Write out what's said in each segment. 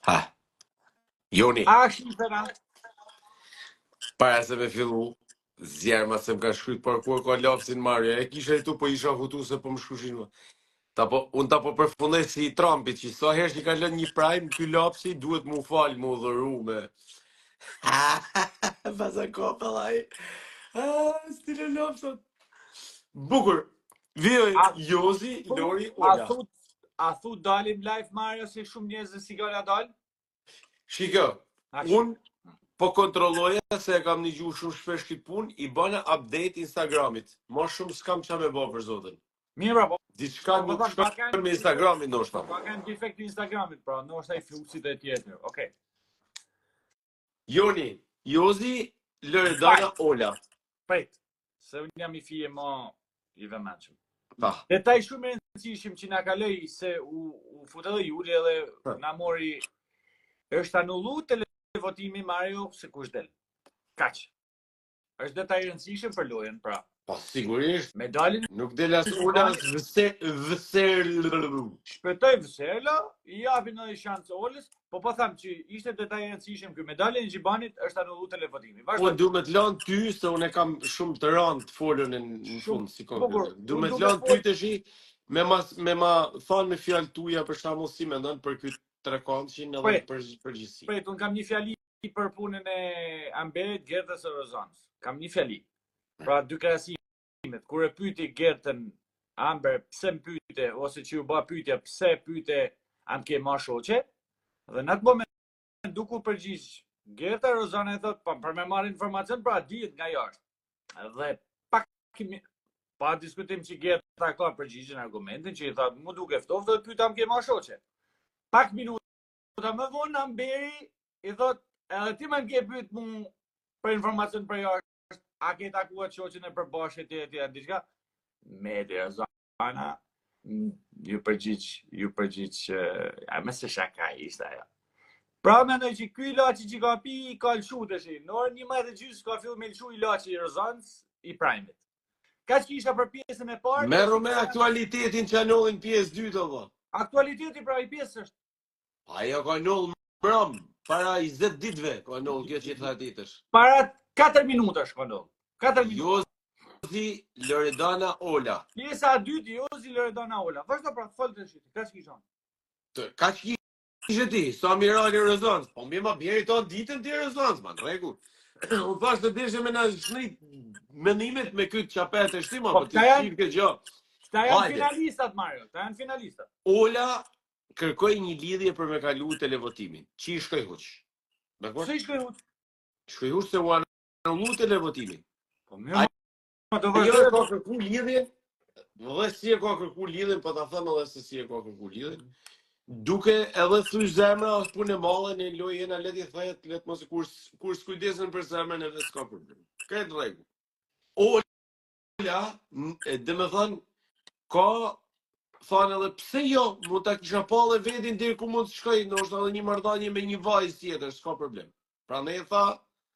Ha, Joni, A shifera? para se me fillu, zjerma se më ka shkryt për kur ka lapsin Mario, e kisha i tu po isha hutu se po më shkushin më. Unë ta po përfundoj si Trumpit, që sa herë që ka lënë një prime, ky lapsi duhet mu falë, mu dhëru me. Pasa ko pëllaj. Stile lapsat. Bukur, vjoj Jozi, Lori, Ola. A thu dalim live Mario se shumë njerëz si gala dal? Shiko, unë po kontrolloja se e kam një gjuhë shumë shpesh këtë punë, i bëna update Instagramit. Ma shumë s'kam qa me bë për zotin. Mirë bravo. Diçka nuk shkon me Instagramin ndoshta. Pa kanë defekt Instagramit, pra, ndoshta i fluxit e tjetër. Okej. Joni, Jozi, Loredana, Ola. Prit. Se unë jam i fije më i vëmendshëm. Pa. Detaj shumë e rëndësishëm që na kaloi se u futë edhe Juli edhe na mori është anullu televotimi Mario se kush del. Kaq. Është detaj i rëndësishëm për lojën, pra. Po sigurisht, medalin nuk del as Ola vëserlu. Shpëtoj vëserla, i japin edhe shansë Olës, po tham që ishte detaj i rëndësishëm ky medalja e Gjibanit është anullu televotimi. Po du me të lanë ty se unë e kam shumë të rënd të folën në fund si kompjuter. Du me të lanë ty të shi me ma thonë me fjallë tuja për shtamull si me ndonë për këtë trekoncin edhe përgjithsi. Pret, unë kam një fjali për punën e Amberit, Gertës e Rozanës. Kam një fjali. Pra dy krasimet, kur e pyti Gertën Amber, pse më pyte, ose që ju ba pytja, pse pyte am ke ma shoqe, dhe në atë moment duku përgjigj Gerta e Rozana e thot, për me marrë informacion, pra dihet nga jashtë. Dhe pak pa diskutim që Gerta ka përgjigjën argumentin, që i thot, mu duke ftoft dhe pyta am ke ma shoqe. Pak minuta më vonë Amberi i thot, edhe ti më ke pyet mu për informacion për jashtë, a ke takuar shoqen e përbashkët e diçka? Me dhe Rozana, ju përgjigj, me se shaka ishte ajo. Pra mendoj që ky ilaçi që ka pi ka lëshu tash. Në orën 11:30 ka filluar me lëshu ilaçi i Rozanës i Primit. Kaq që isha për pjesën e parë. Merru me aktualitetin që anollin pjesë 2 valla. Aktualiteti pra i pjesë është. Ajo ka anoll mbrëm, para 20 ditëve ka anoll kjo që tha ditësh. Para 4 minutash ka anoll. 4 minuta. Jozi, Loredana, Ola. Pjesa e dytë Jozi, Loredana, Ola. Vazhdo pra, fol tash. Kaç kishon? Kaç ishe ti, sa mirali Rozanës, po mbi ma bjeri tonë ditën ti Rozanës, man, regu. Unë pas të deshe me në shnit mendimet me këtë qapet e shtima, po ti shqip këtë gjë. Ta janë finalistat, Mario, ta janë finalistat. Ola kërkoj një lidhje për me kalu televotimin. Që i shkoj huq? Se i shkoj huq? Shkoj huq se u anullu televotimin. Po mirë, jo ka kërku lidhje, dhe si e ka kërku lidhjen, po ta thëmë edhe se si e ka kërku lidhjen. Duke edhe thush zemra është punë e mallë në lojë jena leti thjet let mos kur skujdesen për zemrën edhe s'ka problem. Këtë rregull. Ola, domethënë ka thonë edhe pse jo, mund ta kisha pallë vetin deri ku mund të shkoj, ndoshta edhe një marrëdhënie me një vajzë tjetër, s'ka problem. Prandaj e tha,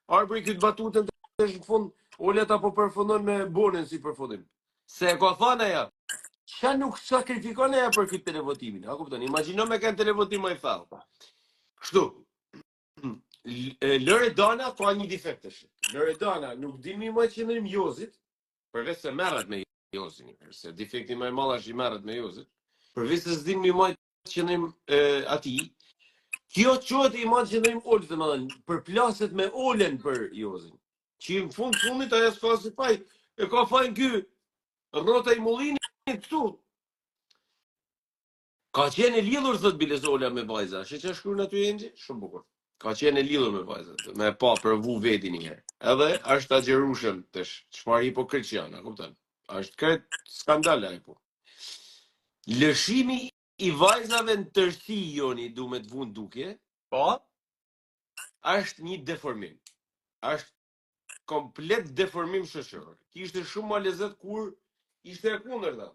arbri këtë batutën tash në fund, Ola ta po përfundon me bonën si përfundim. Se e ka thënë ajo, qa nuk sakrifikon e për këtë televotimin, a kupton? Imagjino me kanë televotim më i thellë. Kështu. Loredana ka një defekt tash. Loredana nuk dini më qendrim Jozit, përveç se merret me Jozin, se defekti më i madh është i merret me Jozit. Përveç se s'dini më qendrim atij. Kjo quhet i madh qendrim Olës, domethënë, përplaset me Olën për Jozin. Që në fundit ajo s'ka si faj, e ka fajin ky rrota i mullinit këtu. Ka qenë lidhur thot Bilezola me vajza. Që shkruan aty Enxhi? Shumë bukur. Ka qenë lidhur me vajza, me pa provu vetin një herë. Edhe është agjerushëm tash. Çfarë hipokrit janë, a kupton? Është kret skandal ai po. Lëshimi i vajzave në tërësi Joni du me të vund duke. Po? Është një deformim. Është komplet deformim shoqëror. Kishte shumë më lezet kur ishte e kundërta.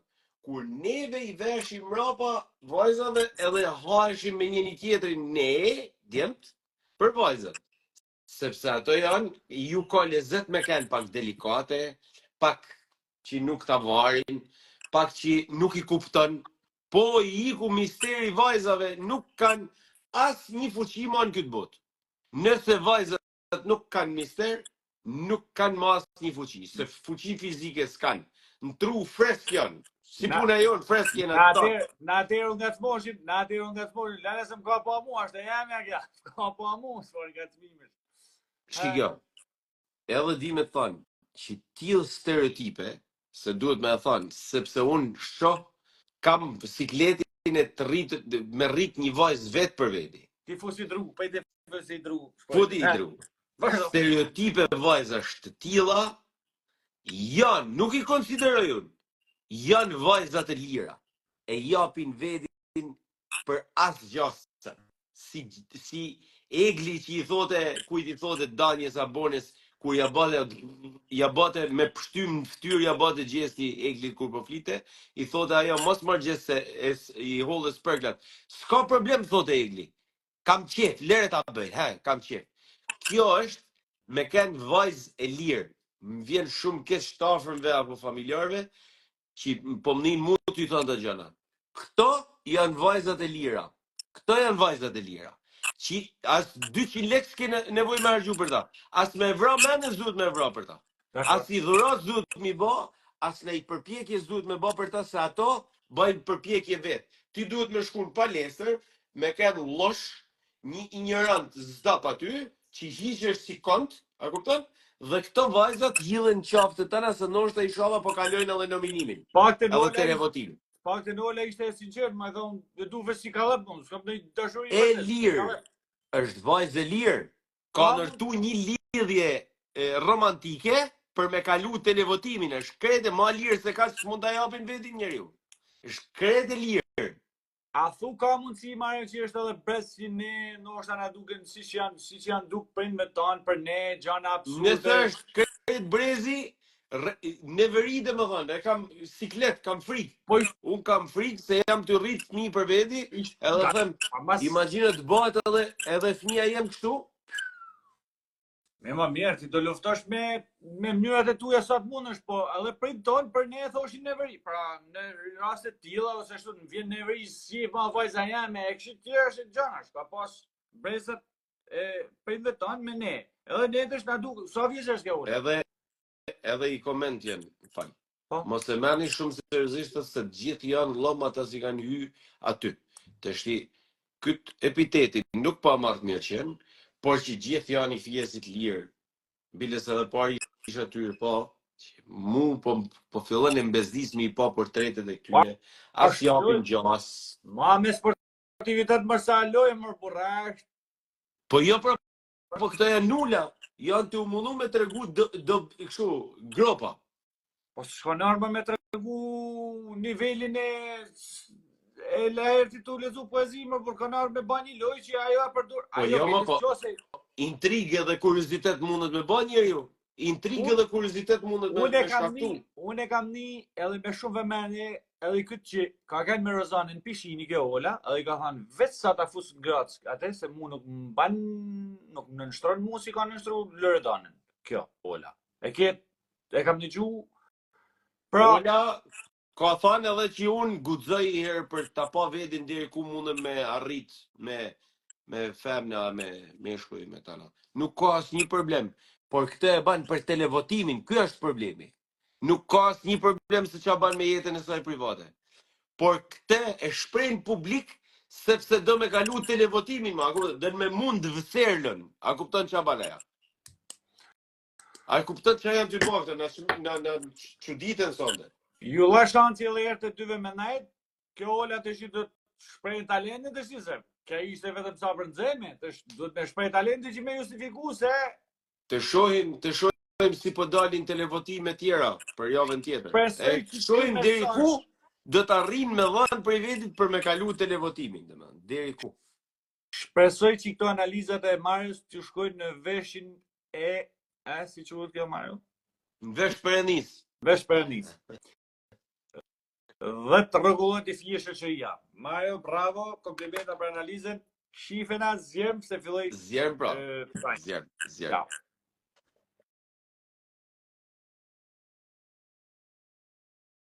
Kur neve i veshim mrapa vajzave edhe hajshim me njëri tjetrin ne, djemt, për vajzat. Sepse ato janë, ju ka lezet me kanë pak delikate, pak që nuk ta varin, pak që nuk i kupton, po i iku misteri vajzave nuk kanë as një fuqi ma në këtë botë. Nëse vajzat nuk kanë mister, nuk kanë mas një fuqi, se fuqi fizike s'kanë. Në tru fresk janë. Si puna jonë, fresk jenë atë tatë. Na atëherë nga të moshin, lale se më ka pa mua, është e jam ja kja, ka pa mua, s'for nga të mimet. Shikjo, edhe di me thonë, që tillë stereotipe, se duhet me thonë, sepse unë shoh, kam sikletin e të rritë, me rritë një vajzë vetë për veti. Ti fusi dru, pejte fusi dru. Futi i dru. Stereotipe vajzash të tilla, janë, nuk i konsideroj unë, janë vajzat e lira, e japin vedin për asgjë. Si Egli që i thote, kujt i thote Danjes Abones, kur ja bate me pështym në fytyrë, ja bate gjesti Eglit kur po flite, i thote ajo mos marr gjest se i hollë spërglat. S'ka problem, thote Egli. Kam qef, lere ta bëj, kam qef. Kjo është me kënë vajzë e lirë. Më vjen shumë keq shtafërmve apo familjarve që po më nin mu t'i thonë të gjëna. Këto janë vajzat e lira. Që as 200 lekë s'ke nevoj me hargju për ta. As me vra mene s'duhet me vra për ta. As i dhurat s'duhet mi ba, as në i përpjekje s'duhet me ba për ta, se ato bëjnë përpjekje vetë. Ti duhet me shku në palestër, me kënë losh, një ignorant zdap aty, që hiqesh si kont, a kupton? Dhe këto vajzat hidhen qaftë të tëna, se nështë i shala po kalojnë edhe nominimin. Edhe televotimin. Pak të Nola ishte e sinqert, më thonë, dhe du vesh si kalep, s'kam në dashuri. E lirë, është vajzë e lirë, ka nërtu një lidhje romantike për me kalu televotimin, është krete ma lirë se ka që mund të japin vetin njeriu. Është krete lirë. A thu ka mundësi, Mario, që është edhe bes që ne nështë na duken si që janë duk prind me tanë për ne, gjana absurde. Nëse është krete brezi, në veri dhe më thënë, e kam siklet, kam frikë. Unë kam frikë se jam të rritë fmi për veti, edhe thëmë, imaginë të bëhet edhe fmija jem kështu. Me ma mirë, ti do luftosh me mënyrat e tuja sa të mundësh, po edhe prind tonë për ne e thoshin në veri. Pra, në rastet tilla, ose ashtu në vjen në veri, si e ma vajza jame, e kështë tjera është e gjanash, ka pas brezat e prindve tonë me ne. Edhe ne të shna duke, sa vjeç është kjo ule? Edhe i koment jenë, falë. Mos e merrni shumë seriozisht se të gjithë janë lëma ata si kanë hy aty. Të shti, këtë epitetin nuk pa marrë mirë qenë, por që gjithë janë i fjesit lirë. Biles edhe pari isha tyre pa, mu po fillën e mbezdis me i pa portretet e këtyre, as japin gjas. Ma me sportivitet mërsa lojë mërë burrasht. Po jo po këto janë nula, janë të umullu me të regu kështu, gropa. Po s'shkon arma me të regu nivelin e lehërti të lezu poezi, mërë për kanë arme me ba një loj që ajo e përdur. Po jo ma po, intrigë dhe kuriositet mundet me ba njeri ju. Intrigë dhe kuriositet mundet me shkaktu. Unë e kam një edhe me shumë vëmenje, edhe këtë që ka kanë me Rozanin pishini kjo ola, edhe ka thanë vetë sa ta fusë në gratës, atë se mu nuk më banë, nuk më nështronë mu si ka nështru Loredanin, kjo ola. E kam një gju, pra... Ola, ka thanë edhe që unë gudzoj i herë për ta pa vedin deri ku mundem me arrit me femna, me shkuj, me tana. Nuk ka asë një problem, por këtë e banë për televotimin, kjo është problemi. Nuk ka asë një problem se që banë me jetën e saj private. Por këtë e shprejnë publik, sepse do me kalu televotimin, dhe me mund vëserlën. A kupton që banë aja? A kupton që janë të bëftë, në që ditën sonde? Ju la shanci e lejër të dyve me najtë, kjo ola të shi të shprejnë talentin të shizem. Kja ishte vetëm sa për nëzeme, do të me shprejnë talentin që me justifiku se... Të shohim si po dalin televotime tjera për javën tjetër. Të shohim deri ku do të arrin me dhanë për i vetit për me kalu televotimin. Deri ku. Shpresoj që këto analizat e Marius të shkojnë në veshin si që vëtë kjo Marius? Në vesh Perëndis. Vesh Perëndis. Dhe të rregullohet i fjeshët që i jam. Mario, bravo, komplimenta për analizën. Shifena, zjermë, se filloj... Zjermë, pra. Zjermë.